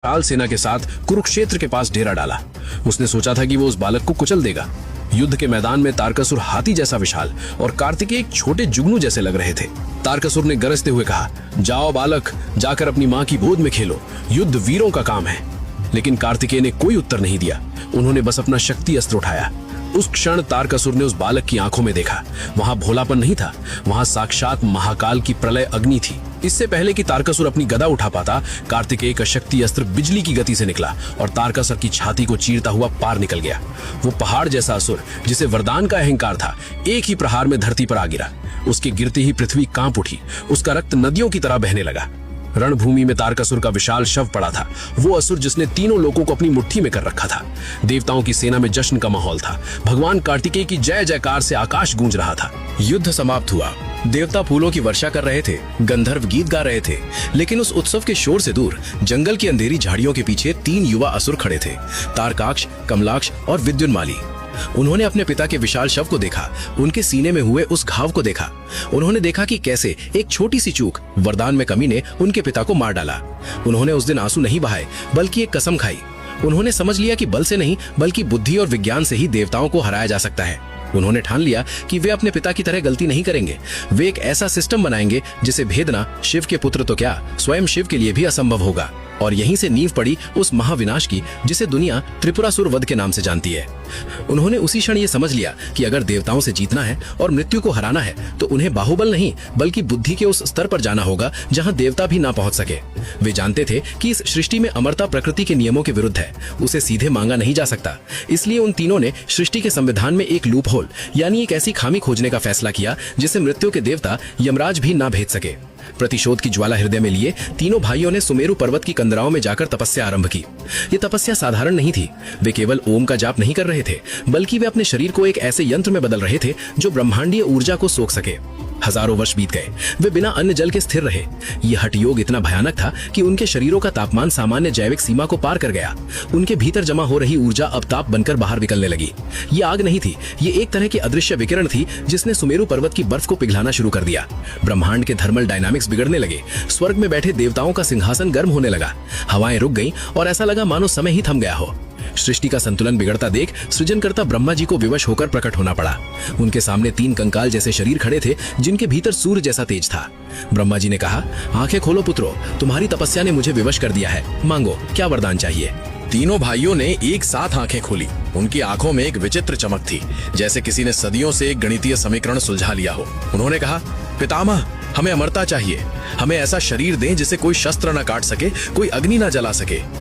विशाल सेना के साथ कुरुक्षेत्र के पास डेरा डाला। उसने सोचा था कि वो उस बालक को कुचल देगा। युद्ध के मैदान में तारकासुर हाथी जैसा विशाल और कार्तिकेय एक छोटे जुगनू जैसे लग रहे थे। तारकासुर ने गरजते हुए कहा, जाओ बालक, जाकर अपनी माँ की गोद में खेलो, युद्ध वीरों का काम है। लेकिन कार्तिकेय ने कोई उत्तर नहीं दिया। उन्होंने बस अपना शक्ति अस्त्र उठाया। उस क्षण तारकासुर ने उस बालक की आंखों में देखा। वहां भोलापन नहीं था, वहां साक्षात महाकाल की प्रलय अग्नि थी। इससे पहले कि तारकासुर अपनी गदा उठा पाता, कार्तिकेय का शक्ति अस्त्र बिजली की गति से निकला और तारकासुर की छाती को चीरता हुआ पार निकल गया। वो पहाड़ जैसा असुर, जिसे वरदान का अहंकार था, एक ही प्रहार में धरती पर आ गिरा। उसके गिरते ही पृथ्वी कांप उठी। उसका रक्त नदियों की तरह बहने लगा। रणभूमि में तारकासुर का विशाल शव पड़ा था। वो असुर जिसने तीनों लोगों को अपनी मुट्ठी में कर रखा था। देवताओं की सेना में जश्न का माहौल था। भगवान कार्तिकेय की जय जयकार से आकाश गूंज रहा था। युद्ध समाप्त हुआ। देवता फूलों की वर्षा कर रहे थे, गंधर्व गीत गा रहे थे। लेकिन उस उत्सव के शोर से दूर जंगल की अंधेरी झाड़ियों के पीछे 3 युवा असुर खड़े थे, तारकाक्ष, कमलाक्ष और विद्युन्माली। उन्होंने अपने पिता के विशाल शव को देखा, उनके सीने में हुए उस घाव को देखा। उन्होंने देखा कि कैसे एक छोटी सी चूक, वरदान में कमी ने उनके पिता को मार डाला। उन्होंने उस दिन आंसू नहीं बहाए, बल्कि एक कसम खाई। उन्होंने समझ लिया कि बल से नहीं, बल्कि बुद्धि और विज्ञान से ही देवताओं को हराया जा सकता है। उन्होंने ठान लिया कि वे अपने पिता की तरह गलती नहीं करेंगे। वे एक ऐसा सिस्टम बनाएंगे जिसे भेदना शिव के पुत्र तो क्या, स्वयं शिव के लिए भी असंभव होगा। और यहीं से नींव पड़ी उस महाविनाश की, जिसे दुनिया त्रिपुरासुर वध के नाम से जानती है। उन्होंने उसी क्षण ये समझ लिया कि अगर देवताओं से जीतना है और मृत्यु को हराना है, तो उन्हें बाहुबल नहीं, बल्कि बुद्धि के उस स्तर पर जाना होगा जहां देवता भी ना पहुंच सके। वे जानते थे कि इस सृष्टि में अमरता प्रकृति के नियमों के विरुद्ध है, उसे सीधे मांगा नहीं जा सकता। इसलिए उन तीनों ने सृष्टि के संविधान में एक लूप होल, यानी एक ऐसी खामी खोजने का फैसला किया जिसे मृत्यु के देवता यमराज भी ना भेद सके। प्रतिशोध की ज्वाला हृदय में लिए तीनों भाइयों ने सुमेरु पर्वत की कंदराओं में जाकर तपस्या आरंभ की। ये तपस्या साधारण नहीं थी। वे केवल ओम का जाप नहीं कर रहे थे, बल्कि वे अपने शरीर को एक ऐसे यंत्र में बदल रहे थे जो ब्रह्मांडीय ऊर्जा को सोख सके। हजारों वर्ष बीत गए, वे बिना अन्न जल के स्थिर रहे। ये हठ योग इतना भयानक था कि उनके शरीरों का तापमान सामान्य जैविक सीमा को पार कर गया। उनके भीतर जमा हो रही ऊर्जा अब ताप बनकर बाहर निकलने लगी। ये आग नहीं थी, ये एक तरह की अदृश्य विकिरण थी जिसने सुमेरु पर्वत की बर्फ को पिघलाना शुरू कर दिया। ब्रह्मांड के थर्मल डायनामिक्स बिगड़ने लगे। स्वर्ग में बैठे देवताओं का सिंहासन गर्म होने लगा। हवाएं रुक गईं और ऐसा लगा मानो समय ही थम गया हो। सृष्टि का संतुलन बिगड़ता देख सृजनकर्ता ब्रह्मा जी को विवश होकर प्रकट होना पड़ा। उनके सामने 3 कंकाल जैसे शरीर खड़े थे, जिनके भीतर सूर्य जैसा तेज था। ब्रह्मा जी ने कहा, आंखें खोलो पुत्रो, तुम्हारी तपस्या ने मुझे विवश कर दिया है। मांगो, क्या वरदान चाहिए। तीनों भाइयों ने एक साथ आंखें खोली। उनकी आंखों में एक विचित्र चमक थी, जैसे किसी ने सदियों से एक गणितीय समीकरण सुलझा लिया हो। उन्होंने कहा, पितामह, हमें अमरता चाहिए। हमें ऐसा शरीर दें जिसे कोई शस्त्र न काट सके, कोई अग्नि न जला सके।